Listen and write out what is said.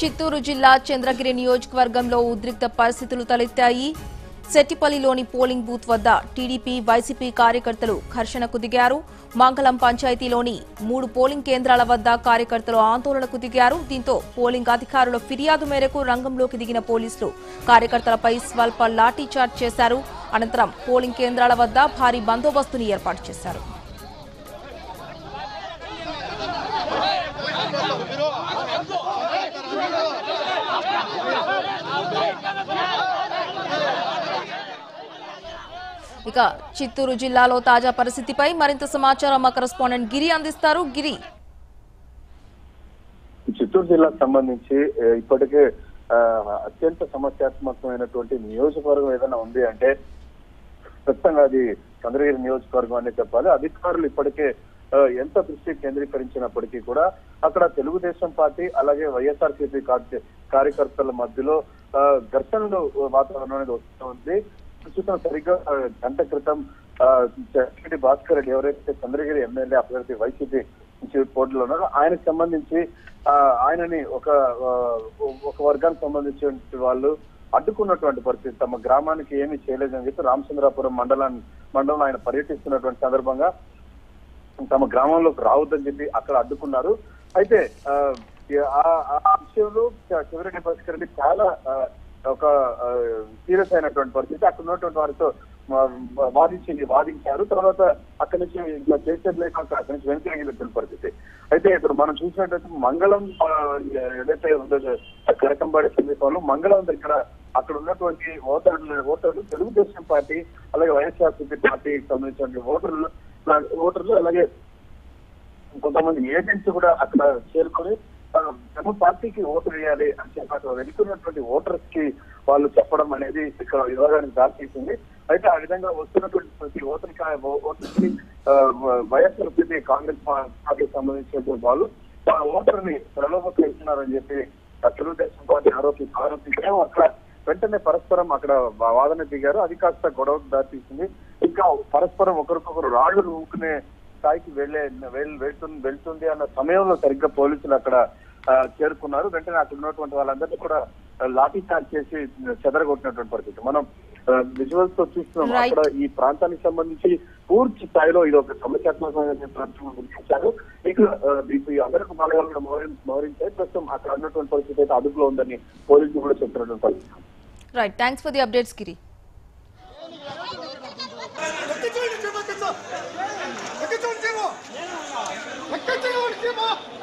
చిత్తూరు జిల్లా చంద్రగిరి నియోజకవర్గంలో ఉద్రిక్త పరిస్థితులు తలెత్తాయి. సెట్టిపల్లిలోని పోలింగ్ బూత్ వద్ద టీడీపీ, వైసీపీ కార్యకర్తలు ఘర్షణకు దిగారు. మంగళం పంచాయతీలోని 3 పోలింగ్ కేంద్రాల వద్ద కార్యకర్తలు ఆందోళనకు దిగారు. దీంతో పోలింగ్ అధికారుల ఫిర్యాదు మేరకు రంగంలోకి దిగిన పోలీసులు కార్యకర్తలపై స్వల్ప లాఠీచార్జ్ చేశారు. అనంతరం పోలింగ్ కేంద్రాల వద్ద భారీ బందోబస్తును ఏర్పాటు చేశారు. ఇక చిత్తూరు జిల్లాలో తాజా పరిస్థితిపై మరింత సమాచారం మా కరెస్పాండెంట్ గిరి అందిస్తారు. గిరి, చిత్తూరు జిల్లాకు సంబంధించి ఇప్పటికే అత్యంత సమస్యాత్మకమైనటువంటి నియోజకవర్గం ఏదైనా ఉంది అంటే ఖచ్చితంగా అది చంద్రగిరి నియోజకవర్గం అనే చెప్పాలి. అధికారులు ఇప్పటికే ఎంత దృష్టి కేంద్రీకరించినప్పటికీ కూడా అక్కడ తెలుగుదేశం పార్టీ అలాగే వైఎస్ఆర్సీపీ కార్యకర్తల మధ్యలో ఘర్షణలు వాతావరణం అనేది వస్తూ ఉంది. ప్రస్తుతం సరిగ్గా గంట క్రితం భాస్కర్ రెడ్డి ఎవరైతే చంద్రగిరి ఎమ్మెల్యే అభ్యర్థి వైసీపీ నుంచి పోటీలో ఉన్నారో ఆయనకు సంబంధించి ఆయనని ఒక వర్గానికి సంబంధించిన వాళ్ళు అడ్డుకున్నటువంటి పరిస్థితి. తమ గ్రామానికి ఏమీ చేయలేదని చెప్పి రామచంద్రాపురం మండలంలో ఆయన పర్యటిస్తున్నటువంటి సందర్భంగా తమ గ్రామంలోకి రావద్దని చెప్పి అక్కడ అడ్డుకున్నారు. అయితే ఆ విషయంలో శివరెడ్డి భాస్కర్ రెడ్డి చాలా ఒక సీరియస్ అయినటువంటి పరిస్థితి. అక్కడ ఉన్నటువంటి వారితో వాదించారు. తర్వాత అక్కడి నుంచి చేసేది లేక అక్కడి నుంచి వెనుక పరిస్థితి. అయితే ఇప్పుడు మనం చూసినట్లయితే మంగళం ఏదైతే ఉందో కరకంబాడి సమీపంలో మంగళం దగ్గర అక్కడ ఉన్నటువంటి ఓటర్లు తెలుగుదేశం పార్టీ అలాగే వైఎస్ఆర్సీపీ పార్టీకి సంబంధించిన ఓటర్లు అలాగే కొంతమంది ఏజెంట్స్ కూడా అక్కడ చేరుకొని తమ పార్టీకి ఓటు వేయాలి అని చెప్పి అక్కడ వెళ్తున్నటువంటి ఓటర్స్ కి వాళ్ళు చెప్పడం అనేది ఇక్కడ వివాదానికి దారితీసింది. అయితే ఆ విధంగా వస్తున్నటువంటి ప్రతి ఓటర్కి వైఎస్ఆర్సీపీ కాంగ్రెస్ పార్టీకి సంబంధించినటువంటి వాళ్ళు ఓటర్ని ప్రలోభపడుతున్నారని చెప్పి తెలుగుదేశం పార్టీ ఆరోపించడం అక్కడ వెంటనే పరస్పరం అక్కడ వాదన దిగారు. అది కాస్త గొడవకు దారితీసింది. ఇంకా పరస్పరం ఒకరికొకరు రాళ్లు ఊకునే స్థాయికి వెళ్తుంది అన్న సమయంలో సరిగ్గా పోలీసులు అక్కడ చేరుకున్నారు. వెంటనే అక్కడ ఉన్నటువంటి వాళ్ళందరినీ కూడా లాఠీ చార్జ్ చేసి చెదరగొట్టినటువంటి పరిస్థితి మనం విజువల్స్ తో చూస్తున్నాం. అక్కడ ఈ ప్రాంతానికి సంబంధించి పూర్తి స్థాయిలో ఇది ఒక సమస్యాత్మకమైన గుర్తించారు. ఇక అందరికీ మలయాళం కూడా మోహరించారు. ప్రస్తుతం అక్కడ ఉన్నటువంటి పరిస్థితి అయితే అదుపులో ఉందని పోలీసులు కూడా చెప్తున్నటువంటి పరిస్థితి. Right, thanks for the updates Giri. Let's go!